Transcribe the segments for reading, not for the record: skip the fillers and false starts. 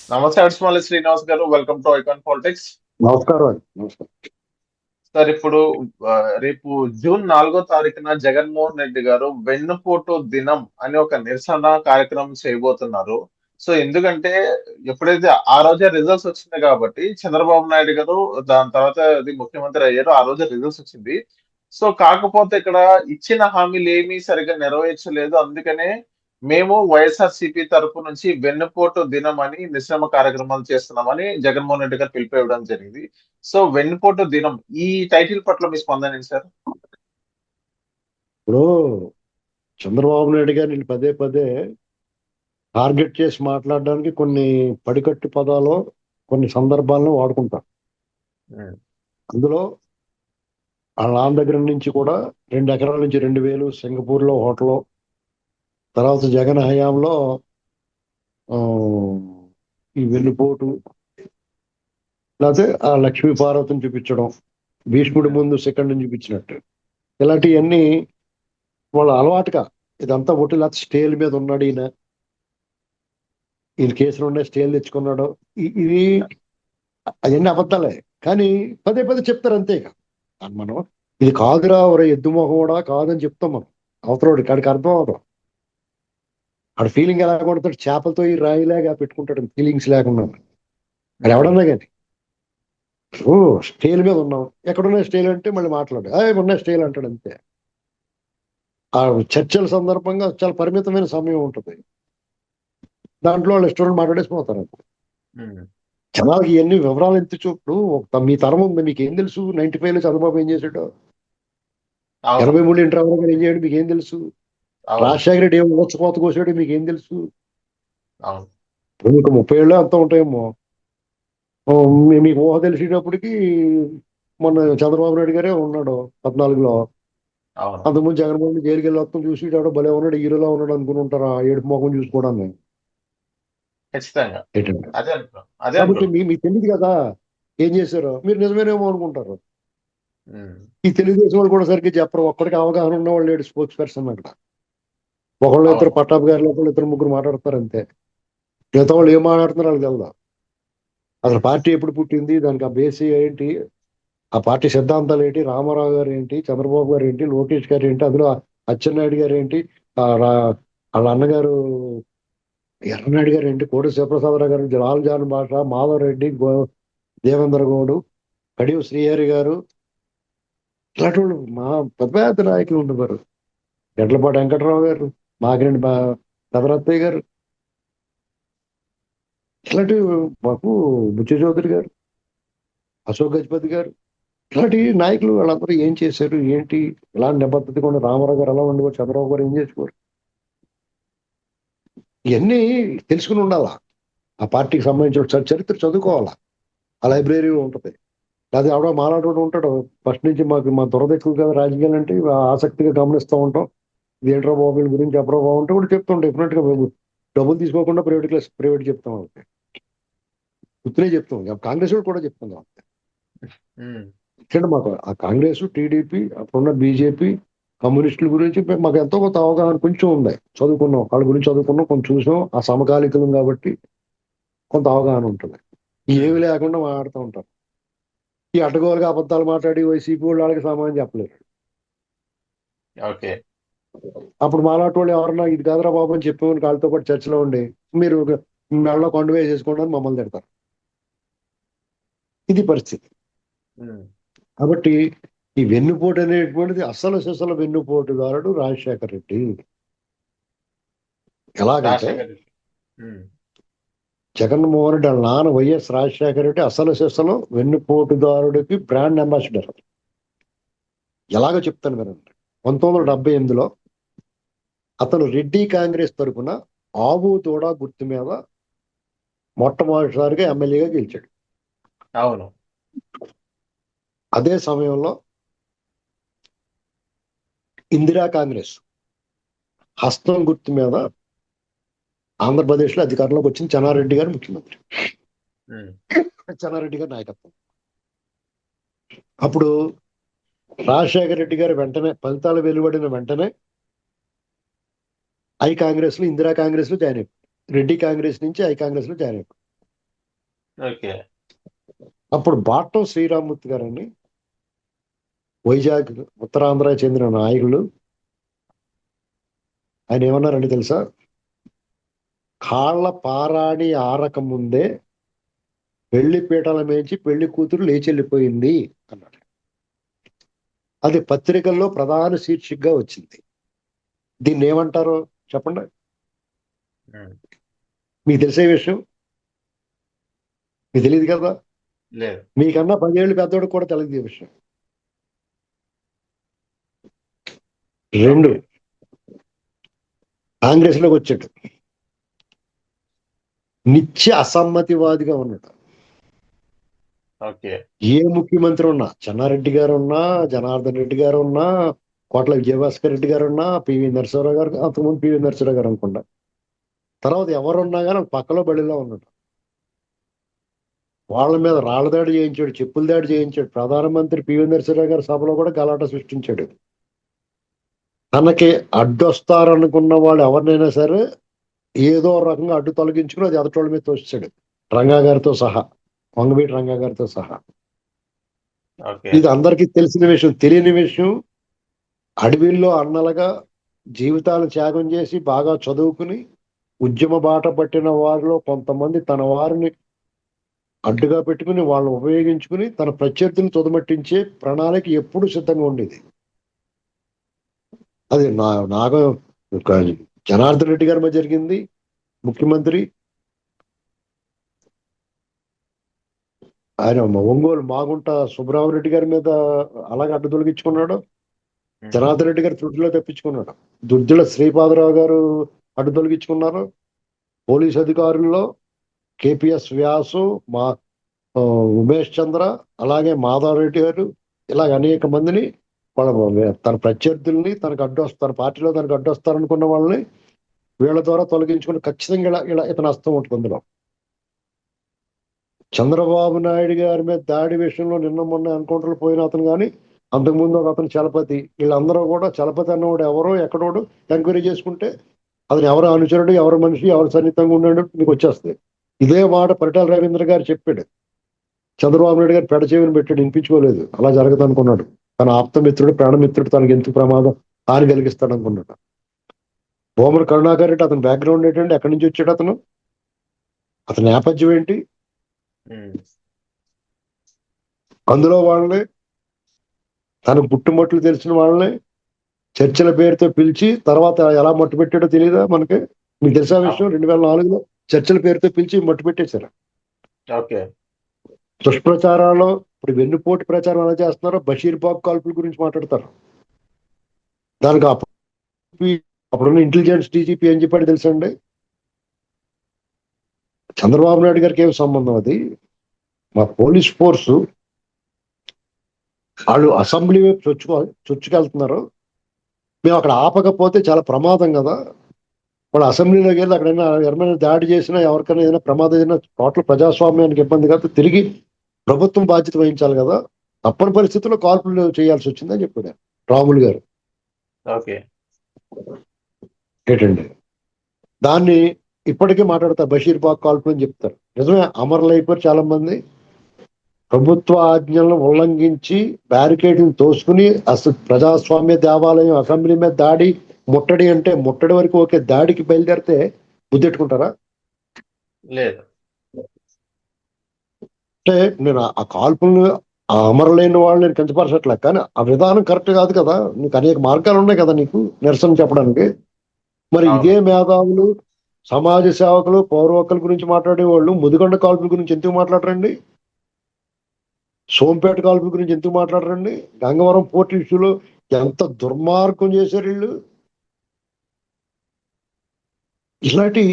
నమస్తే అడ్స్మాలి శ్రీనివాస్ గారు, welcome to icon politics. నమస్కారం అండి. నమస్కారం. సార్, ఇప్పుడు ఆ, రేపు జూన్ 4వ తారీఖున జగన్మోహన్ రెడ్డి గారు వెన్నుపోటు దినం అని ఒక నిరసన కార్యక్రమం చేయబోతున్నారు. సో ఎందుకంటే ఎప్పుడైతే ఆ రోజే రిజల్ట్స్ వచ్చింది కాబట్టి చంద్రబాబు నాయుడు గారు దాని తర్వాత అది ముఖ్యమంత్రి అయ్యారు. ఆ రోజే రిజల్ట్స్ వచ్చింది. సో కాకపోతే ఇక్కడ ఇచ్చిన హామీలు ఏమీ సరిగ్గా నెరవేర్చలేదు. అందుకనే మేము వైఎస్ఆర్సీపీ తరపు నుంచి వెన్నుపోటు దినం అని నిశ్రమ కార్యక్రమాలు చేస్తున్నామని జగన్మోహన్ రెడ్డి గారు పిలిపివ్వడం జరిగింది. సో వెన్నుపోటు దినం ఈ టైటిల్ పట్ల మీ స్పందన ఏంటి సార్? ఇప్పుడు చంద్రబాబు నాయుడు గారిని పదే పదే టార్గెట్ చేసి మాట్లాడడానికి కొన్ని పడికట్టు పదాలు కొన్ని సందర్భాలను వాడుకుంటారు. ఉమ్, అందులో వాళ్ళ నాన్న దగ్గర నుంచి కూడా 2 ఎకరాల నుంచి 2,000 సింగపూర్లో హోటల్, తర్వాత జగన్ హయాంలో ఆ, ఈ వెన్నుపోటు, లేకపోతే ఆ లక్ష్మీ పార్వతిని చూపించడం, భీష్ముడి ఉమ్, ముందు సెకండ్ చూపించినట్టు, ఇలాంటివన్నీ వాళ్ళ అలవాటుగా ఇదంతా ఒకటి. లేకపోతే స్టేల్ మీద ఉన్నాడు ఈయన, ఈయన కేసులు ఉన్నాయి, స్టేలు తెచ్చుకున్నాడు, ఇది అవన్నీ అబద్ధాలే. కానీ పదే పదే చెప్తారు అంతే. ఇక మనం ఇది కాదురా ఒరే ఎద్దు మొహం కూడా కాదని చెప్తాం మనం. అవతలోడు కాడికి అర్థం అవుతాం. ఆడ ఫీలింగ్ ఎలా కొడతాడు, చేపలతో ఈ రాయిలాగా పెట్టుకుంటాడు ఫీలింగ్స్ లేకుండా. అది ఉమ్, ఎవడన్నా కానీ ఓ స్టేల్ మీద ఉన్నాం, ఎక్కడున్నా స్టేల్ అంటే మళ్ళీ మాట్లాడు ఉన్న స్టేల్ అంటాడు అంతే. ఆ చర్చల సందర్భంగా చాలా పరిమితమైన సమయం ఉంటుంది, దాంట్లో వాళ్ళు స్టూడెంట్ మాట్లాడేసిపోతారు. ఉమ్. జనాలకి ఇవన్నీ వివరాలు ఎంత చూపుడు. మీ తరం ఉంది, మీకు ఏం తెలుసు? 95లో చంద్రబాబు ఏం చేశాడు, అవును, 83 ఇంటర్ గారు ఏం చేయడు, మీకు ఏం తెలుసు? అవును, రాజశేఖర రెడ్డి ఏం ఊచకోత కోసాడు, మీకు ఏం తెలుసు? అవును. ఇప్పుడు మీకు 30 ఏళ్ళు అంత ఉంటాయేమో. మీకు ఊహ తెలిసేటప్పటికి మొన్న చంద్రబాబు నాయుడు గారే ఉన్నాడు 14లో. అవును, అంతకుముందు జగన్మోహన్ రెడ్డి జైలుకి వెళ్ళి వస్తాం చూసి ఎవడో భలే ఉన్నాడు, హీరోలో ఉన్నాడు అనుకుని ఉంటారా? ఏడుపు మొఖం చూసుకోవడాన్ని. ఖచ్చితంగా. ఏంటంటే అదే అనుకున్నాం, అదే కాబట్టి అనుకున్నాం. మీకు తెలియదు కదా ఏం చేశారో. మీరు నిజమేనేమో అనుకుంటారు. ఉమ్, ఈ తెలుగుదేశం వాళ్ళు కూడా సరిగ్గా చెప్పరు. ఒక్కడికి అవగాహన ఉన్న వాళ్ళు లేడు స్పోక్స్ పర్సన్ అక్కడ. ఒకళ్ళు ఇద్దరు అవును. పట్టాభి గారు, ఒకళ్ళు ఇద్దరు ముగ్గురు మాట్లాడతారు అంతే. మిగతా వాళ్ళు ఏం మాట్లాడుతున్నారు వాళ్ళకి తెలదు. అసలు పార్టీ ఎప్పుడు పుట్టింది, దానికి ఆ బేస్ ఏంటి, ఆ పార్టీ సిద్ధాంతాలు ఏంటి, రామారావు గారు ఏంటి, చంద్రబాబు గారు ఏంటి, లోకేష్ గారు ఏంటి, అందులో అచ్చెన్నాయుడు గారు ఏంటి, వాళ్ళ అన్నగారు ఎర్రనాయుడు గారు ఏంటి, కోడి శివప్రసాదరావు గారు, లాల్ జాన్ భాష, మాధవ్ రెడ్డి, దేవేంద్ర గౌడ్, కడియం శ్రీహరి గారు, ఇలాంటి వాళ్ళు మా పెద్ద పెద్ద నాయకులు ఉండేవారు. గంటలపాటి వెంకటరావు గారు, మాగిరెడ్డి పెదరత్తయ్య గారు, ఇలాంటి మాకు బుచ్చ చౌదరి గారు, అశోక్ గజపతి గారు, ఇలాంటి నాయకులు వాళ్ళందరూ ఏం చేశారు ఏంటి, ఇలాంటి నిబద్ధత కూడా రామారావు గారు ఎలా ఉండేవారు, చంద్రబాబు గారు ఏం చేసుకోరు, ఇవన్నీ తెలుసుకుని ఉండాలా. ఆ పార్టీకి సంబంధించిన చరిత్ర చదువుకోవాలా. ఆ లైబ్రరీ ఉంటుంది. అది ఆవిడ మాలాడు ఉంటాడు. ఫస్ట్ నుంచి మా దురద ఎక్కువ కదా రాజకీయాలు అంటే, ఆసక్తిగా గమనిస్తూ ఉంటాం. ఇది ఏంట్రా బాబు వీళ్ళ గురించి చెప్పరా బాబు అంటే కూడా చెప్తుంటాం. డెఫినెట్ గా మేము డబ్బులు తీసుకోకుండా ప్రైవేట్ చెప్తాం వాళ్ళకి. గుర్తునే చెప్తాం. కాంగ్రెస్ కూడా చెప్తున్నాం. ఉమ్, ఎందుకంటే మాకు ఆ కాంగ్రెస్, టీడీపీ, అప్పుడున్న బీజేపీ, కమ్యూనిస్టుల గురించి మాకు ఎంతో కొంత అవగాహన కొంచెం ఉంది. చదువుకున్నాం, వాళ్ళ గురించి చదువుకున్నాం, కొంచెం చూసాం. ఆ సమకాలీకులం కాబట్టి కొంత అవగాహన ఉంటుంది. ఉమ్. ఏమి లేకుండా మాట్లాడుతూ ఉంటారు. ఈ అడ్డగోలుగా అబద్ధాలు మాట్లాడి వైసీపీ వాళ్ళు వాళ్ళకి సమాధానం చెప్పలేరు. ఓకే. అప్పుడు మాలాంటి వాళ్ళు ఎవరన్నా ఇది కాదురా బాబు అని చెప్పేవాళ్ళు వాళ్ళతో పాటు చర్చలో ఉండి మీరు మెడలో కొండ వేసేసుకోండి అని మమ్మల్ని తిడతారు. ఇది పరిస్థితి. ఉమ్. కాబట్టి ఈ వెన్నుపోటు అనేటువంటిది అసలు సిసలు వెన్నుపోటుదారుడు రాజశేఖర రెడ్డి. ఎలాగంటే రాజశేఖర్ రెడ్డి. ఉమ్, జగన్మోహన్ రెడ్డి వాళ్ళ నాన్న వైఎస్ రాజశేఖర రెడ్డి అసలు సిసలు వెన్నుపోటుదారుడికి బ్రాండ్ అంబాసిడర్. ఎలాగో చెప్తాను వినండి. ఉమ్. 1978లో అతను రెడ్డి కాంగ్రెస్ తరఫున ఆవు తోడ గుర్తు మీద మొట్టమొదటిసారిగా ఎమ్మెల్యేగా గెలిచాడు. అవును. అదే సమయంలో ఇందిరా కాంగ్రెస్ హస్తం గుర్తు మీద ఆంధ్రప్రదేశ్ లో అధికారంలోకి వచ్చిన చెన్నారెడ్డి గారు ముఖ్యమంత్రి. ఉమ్, చెన్నారెడ్డి గారి నాయకత్వం. అప్పుడు రాజశేఖర రెడ్డి గారు వెంటనే ఫలితాలు వెలువడిన వెంటనే ఐ కాంగ్రెస్ లో, ఇందిరా కాంగ్రెస్ లో జాయిన్ అయిపోయారు. రెడ్డి కాంగ్రెస్ నుంచి ఐ కాంగ్రెస్ లో జాయిన్ అయిపోయారు. ఓకే. అప్పుడు బాటం శ్రీరామ్మూర్తి గారని వైజాగ్ ఉత్తరాంధ్ర చెందిన నాయకులు, ఆయన ఏమన్నారండి తెలుసా? కాళ్ళ పారాణి ఆరక ముందే పెళ్లి పీటల మేంచి పెళ్లి కూతురు లేచి వెళ్ళిపోయింది అన్నాడు. అది పత్రికల్లో ప్రధాన శీర్షికగా వచ్చింది. దీన్ని ఏమంటారో చెప్పండి. ఉమ్. మీకు తెలిసే విషయం, మీకు తెలియదు కదా. లేదు. మీకన్నా 10 ఏళ్ళు పెద్దోడు కూడా తెలియదు ఈ విషయం. రెండు, ఓకే. కాంగ్రెస్ లోకి వచ్చాడు, నిత్య అసమ్మతివాదిగా ఉన్నాడు. ఓకే. ఏ ముఖ్యమంత్రి ఉన్నా, చెన్నారెడ్డి గారు ఉన్నా, జనార్దన్ రెడ్డి గారు ఉన్నా, కోట్ల విజయభాస్కర్ రెడ్డి గారు ఉన్నా, పివి నరసింహారావు గారు, అంతకుముందు పివి నరసింహారావు గారు అనుకుంటా, తర్వాత ఎవరున్నా కానీ పక్కలో బడిలో ఉన్నాడు. వాళ్ళ మీద రాళ్ల దాడి చేయించాడు, చెప్పుల దాడి చేయించాడు. ప్రధానమంత్రి పివి నరసింహారావు గారి సభలో కూడా గలాట సృష్టించాడు. తనకి అడ్డొస్తారనుకున్న వాళ్ళు ఎవరినైనా సరే ఏదో రకంగా అడ్డు తొలగించుకుని అది ఎదటోళ్ళ మీద తోస్తాడు, రంగా గారితో సహా, వంగవీటి రంగా గారితో సహా. ఓకే. ఇది అందరికీ తెలిసిన విషయం. తెలియని విషయం, అడవిల్లో అన్నలుగా జీవితాలు త్యాగం చేసి బాగా చదువుకుని ఉద్యమ బాట పట్టిన వారిలో కొంతమంది తన వారిని అడ్డుగా పెట్టుకుని వాళ్ళని ఉపయోగించుకుని తన ప్రత్యర్థులను తుదమట్టించే ప్రణాళిక ఎప్పుడు సిద్ధంగా ఉండేది. అది నాకు ఒక జనార్దన్ రెడ్డి గారి మధ్య జరిగింది. ముఖ్యమంత్రి ఆయన ఒంగోలు మాగుంట సుబ్రహ్మరెడ్డి గారి మీద అలాగే అడ్డు తొలగించుకున్నాడు. ఉమ్. జనార్దన్ రెడ్డి గారు తుడిలో తెప్పించుకున్నాడు. దుద్దిల శ్రీపాదరావు గారు అడ్డు తొలగించుకున్నారు. పోలీస్ అధికారుల్లో కేపీఎస్ వ్యాసు, మా ఉమేష్ చంద్ర, అలాగే మాధవరెడ్డి గారు, ఇలాగ అనేక మందిని వాళ్ళ తన ప్రత్యర్థుల్ని తనకు అడ్డొస్తారు, పార్టీలో తనకు అడ్డొస్తారనుకున్న వాళ్ళని వీళ్ళ ద్వారా తొలగించుకుని ఖచ్చితంగా ఇలా ఇలా ఇతను హస్తం ఉంటుంది అందులో. చంద్రబాబు నాయుడు గారి మీద దాడి విషయంలో నిన్న మొన్న ఎన్కౌంటర్లు పోయిన అతను కానీ, అంతకుముందు ఒక అతను చలపతి, వీళ్ళందరూ కూడా చలపతి అన్నవాడు ఎవరో ఎక్కడోడు ఎంక్వైరీ చేసుకుంటే అతను ఎవరు అనుచరుడు, ఎవరు మనిషి, ఎవరు సన్నిహితంగా ఉన్నాడు మీకు వచ్చేస్తుంది. ఇదే మాట పరిటాల రవీంద్ర గారు చెప్పాడు. చంద్రబాబు నాయుడు గారు పెడచేవిని పెట్టాడు, వినిపించుకోలేదు. అలా జరగదు అనుకున్నాడు. తన ఆప్తమిత్రుడు, ప్రాణమిత్రుడు తనకి ఎందుకు ప్రమాదం హాని కలిగిస్తాడు అనుకున్నాడు. భూమన కరుణాకర్ రెడ్డి అతని బ్యాక్గ్రౌండ్ ఏంటంటే, ఎక్కడి నుంచి వచ్చాడు అతను, అతని నేపథ్యం ఏంటి, ఉమ్. అందులో వాళ్ళని తనకు పుట్టుమట్లు తెలిసిన వాళ్ళని చర్చల పేరుతో పిలిచి తర్వాత ఎలా మట్టు పెట్టాడో తెలియదా మనకి? మీకు తెలిసా విషయం? 2004లో చర్చల పేరుతో పిలిచి మట్టు పెట్టేశారు. ఓకే. దుష్ప్రచారాల్లో ఇప్పుడు వెన్నుపోటు ప్రచారం ఎలా చేస్తున్నారో బషీర్ బాగ్ కాల్పుల గురించి మాట్లాడతారు. దానికి అప్పుడున్న ఇంటెలిజెన్స్ డీజీపీ ఏం చెప్పాడు తెలుసండి? చంద్రబాబు నాయుడు గారికి ఏం సంబంధం అది, మా పోలీస్ ఫోర్సు వాళ్ళు అసెంబ్లీ వైపు చొచ్చుకెళ్తున్నారు, మేము అక్కడ ఆపకపోతే చాలా ప్రమాదం కదా, వాళ్ళు అసెంబ్లీలోకి వెళ్ళి అక్కడ ఎవరైనా దాడి చేసినా ఎవరికైనా ఏదైనా ప్రమాదం జరిగినా టోటల్ ప్రజాస్వామ్యానికి ఇబ్బంది కదా, తిరిగి ప్రభుత్వం బాధ్యత వహించాలి కదా, తప్పని పరిస్థితుల్లో కాల్పులు చేయాల్సి వచ్చిందని చెప్పాడు రాములు గారు. ఓకే. ఏంటండి దాన్ని ఇప్పటికీ మాట్లాడతారు, బషీర్ బాగ్ కాల్పులు అని చెప్తారు. నిజమే, అమరులు అయిపోయారు చాలా మంది. ప్రభుత్వ ఆజ్ఞలను ఉల్లంఘించి బ్యారికేడ్ని తోసుకుని అసలు ప్రజాస్వామ్య దేవాలయం అసెంబ్లీ మీద దాడి ముట్టడి అంటే ముట్టడి వరకు ఓకే, దాడికి బయలుదేరితే బుద్ధెట్టుకుంటారా? లేదు. అంటే నేను ఆ కాల్పులను ఆ అమరులైన వాళ్ళు నేను కించపరచట్లే, కానీ ఆ విధానం కరెక్ట్ కాదు కదా. నీకు అనేక మార్గాలు ఉన్నాయి కదా నీకు నిరసన చెప్పడానికి. మరి అవును. ఇదే మేధావులు, సమాజ సేవకులు, పౌర హక్కుల గురించి మాట్లాడే వాళ్ళు ముదిగొండ కాల్పుల గురించి ఎందుకు మాట్లాడరండి? సోంపేట కాల్పుల గురించి ఎందుకు మాట్లాడరండి? గంగవరం పోర్టు ఇష్యూలో ఎంత దుర్మార్గం చేశారు వీళ్ళు. ఇలాంటి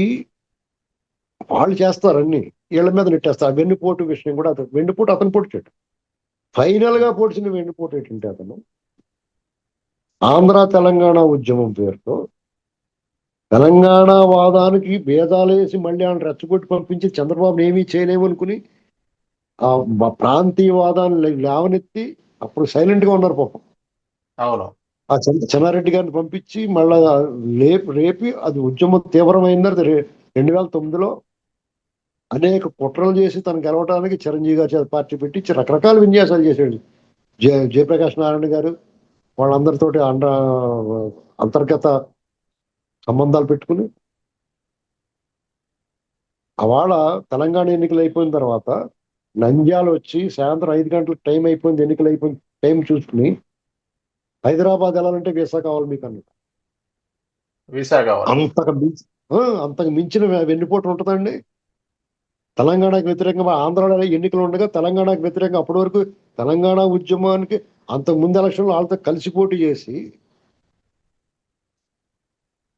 వాళ్ళు చేస్తారన్ని వీళ్ళ మీద నెట్టేస్తారు. వెన్నుపోటు విషయం కూడా అతను వెన్నుపోటు అతను పొడిచాడు. ఫైనల్ గా పొడిచిన వెన్నుపోటు ఏంటంటే అతను ఆంధ్ర తెలంగాణ ఉద్యమం పేరుతో తెలంగాణ వాదానికి భేదాలేసి మళ్ళీ ఆయన రెచ్చగొట్టి పంపించి చంద్రబాబు ఏమీ చేయలేమనుకుని ఆ ప్రాంతీయవాదాన్ని లేవనెత్తి అప్పుడు సైలెంట్ గా ఉన్నారు పాపం. అవును. ఆ చెన్నారెడ్డి గారిని పంపించి మళ్ళా రేపి అది ఉద్యమం తీవ్రమైంది. 2009లో అనేక కుట్రలు చేసి తను గెలవడానికి చిరంజీవి గారి చేత పార్టీ పెట్టి రకరకాల విన్యాసాలు చేశాడు. జయప్రకాష్ నారాయణ గారు వాళ్ళందరితోటి అంతర్గత సంబంధాలు పెట్టుకుని అవాళ తెలంగాణ ఎన్నికలు అయిపోయిన తర్వాత నంద్యాల వచ్చి సాయంత్రం 5 గంటలకు టైం అయిపోయింది, ఎన్నికలు అయిపోయింది టైం చూసుకుని హైదరాబాద్ వెళ్ళాలంటే వీసా కావాలి మీకు అన్నట్టు. వీసా కావాలి. అంతకు మించిన వెన్నుపోటు ఉంటుందండి. తెలంగాణకు వ్యతిరేకంగా ఆంధ్రాలో ఎన్నికలు ఉండగా తెలంగాణకు వ్యతిరేకంగా అప్పటి వరకు తెలంగాణ ఉద్యమానికి అంతకు ముందు ఎలక్షన్లో వాళ్ళతో కలిసి పోటీ చేసి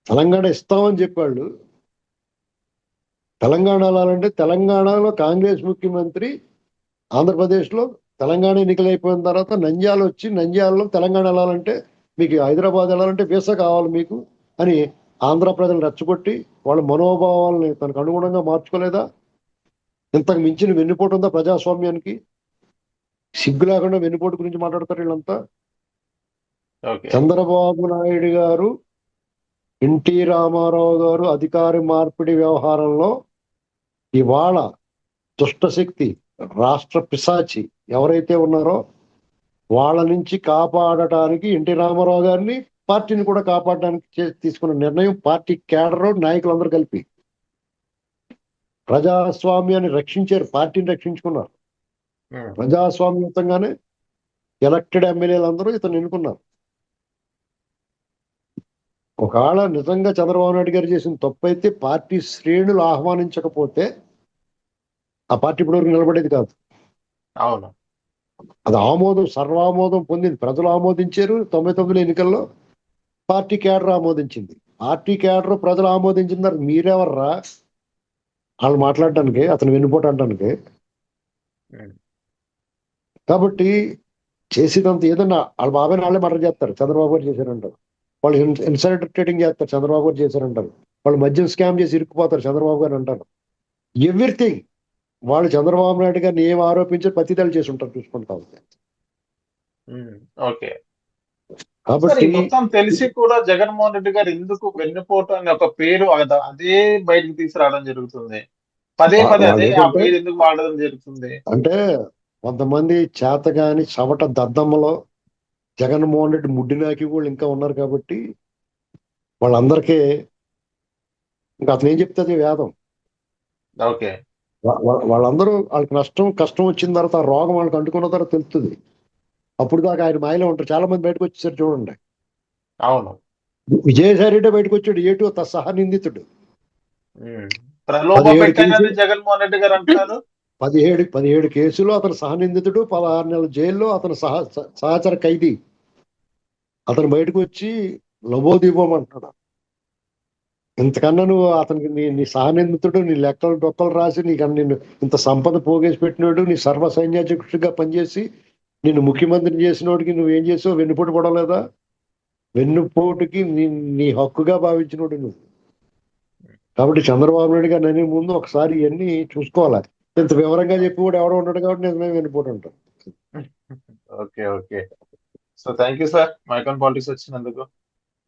తెలంగాణ ఇస్తామని చెప్పాళ్ళు. తెలంగాణ వెళ్ళాలంటే తెలంగాణలో కాంగ్రెస్ ముఖ్యమంత్రి ఆంధ్రప్రదేశ్లో తెలంగాణ ఎన్నికలు అయిపోయిన తర్వాత నంద్యాల వచ్చి నంద్యాలలో తెలంగాణ వెళ్ళాలంటే మీకు హైదరాబాద్ వెళ్ళాలంటే వీసా కావాలి మీకు అని ఆంధ్ర ప్రజలు రెచ్చగొట్టి వాళ్ళ మనోభావాలని తనకు అనుగుణంగా మార్చుకోలేదా? ఇంతకు మించిన వెన్నుపోటు ఉందా ప్రజాస్వామ్యానికి? సిగ్గు లేకుండా వెన్నుపోటు గురించి మాట్లాడతారు వీళ్ళంతా. చంద్రబాబు నాయుడు గారు, ఎన్టీ రామారావు గారు అధికార మార్పిడి వ్యవహారంలో ఇవాళ దుష్టశక్తి రాష్ట్ర పిశాచి ఎవరైతే ఉన్నారో వాళ్ళ నుంచి కాపాడటానికి ఎన్టీ రామారావు గారిని పార్టీని కూడా కాపాడడానికి తీసుకున్న నిర్ణయం పార్టీ కేడర్ నాయకులందరూ కలిపి ప్రజాస్వామ్యాన్ని రక్షించారు, పార్టీని రక్షించుకున్నారు. ప్రజాస్వామ్యయుతంగానే ఎలక్టెడ్ ఎమ్మెల్యేలందరూ ఇతను ఎన్నుకున్నారు. ఒకవేళ నిజంగా చంద్రబాబు నాయుడు గారు చేసిన తప్పు అయితే పార్టీ శ్రేణులు ఆహ్వానించకపోతే ఆ పార్టీ ఇప్పటివరకు నిలబడేది కాదు. అవును, అది సర్వామోదం పొందింది. ప్రజలు ఆమోదించారు. 99 ఎన్నికల్లో పార్టీ కేడర్ ఆమోదించింది. పార్టీ కేడర్ ప్రజలు ఆమోదించిన తర్వాత మీరెవర్రా వాళ్ళు మాట్లాడటానికి, అతను వెన్నుపోటు అనడానికి? కాబట్టి చేసేదంత ఏదన్నా వాళ్ళ బాబాయ్ వాళ్ళే మర్డర్ చేస్తారు, చంద్రబాబు గారు చేశారంటారు. వాళ్ళు ఇన్సైడర్ ట్రేడింగ్ చేస్తారు, చంద్రబాబు గారు చేశారంటారు. వాళ్ళు మద్యం స్కామ్ చేసి ఇరుక్కుపోతారు, చంద్రబాబు గారు అంటారు. ఎవ్రీథింగ్ వాళ్ళు చంద్రబాబు నాయుడు గారిని ఏం ఆరోపించి పతిదాలు చేసి ఉంటారు చూసుకుంటా ఉంటే. ఓకే. కాబట్టి మొత్తం తెలిసి కూడా జగన్మోహన్ రెడ్డి గారు ఎందుకు వెన్నుపోటు అనే ఒక పేరు అదే బయటకు తీసుకురావడం జరుగుతుంది? పదే పదే అదే ఆ పేరు ఎందుకు వాడడం జరుగుతుంది? అంటే కొంతమంది చేతగాని చవట దద్దమ్మలో జగన్మోహన్ రెడ్డి ముడ్డినాకి కూడా ఇంకా ఉన్నారు కాబట్టి వాళ్ళందరికీ ఇంకా అతను ఏం చెప్తే వేదం. ఓకే. వాళ్ళందరూ వాళ్ళకి కష్టం వచ్చిన తర్వాత ఆ రోగం వాళ్ళకి అంటుకున్న తర్వాత తెలుస్తుంది. అప్పుడు దాకా ఆయన మాయలో ఉంటారు. చాలా మంది బయటకు వచ్చేసారు చూడండి. అవును, విజయసాయి రెడ్డి బయటకు వచ్చాడు, ఏటు సహా నిందితుడు. జగన్మోహన్ రెడ్డి గారు అంటున్నారు 17 కేసులు అతను సహనిందితుడు, 16 నెలల జైల్లో అతను సహచర ఖైదీ. అతను బయటకు వచ్చి లబోదీపం అంటున్నాడు. ఇంతకన్నా నువ్వు అతనికి నీ సహనిందితుడు, నీ లెక్కలు డొక్కలు రాసి నిన్ను ఇంత సంపద పోగేసి పెట్టినాడు, నీ సర్వ సైన్యాధ్యక్షుడిగా పనిచేసి నిన్ను ముఖ్యమంత్రిని చేసినోడికి నువ్వేం చేసావు? వెన్నుపోటు పడలేదా? వెన్నుపోటుకి నీ హక్కుగా భావించినోడు నువ్వు. కాబట్టి చంద్రబాబు నాయుడు గారు అనే ముందు ఒకసారి ఇవన్నీ చూసుకోవాలి. ఇంత వివరంగా చెప్పి కూడా ఎవడో ఉన్నాడు కాబట్టి నిజమే వెన్నుపోటు అంటారు. Okay. So thank you sir, మైకాన్ పాలిటిక్స్ వచ్చినందుకు.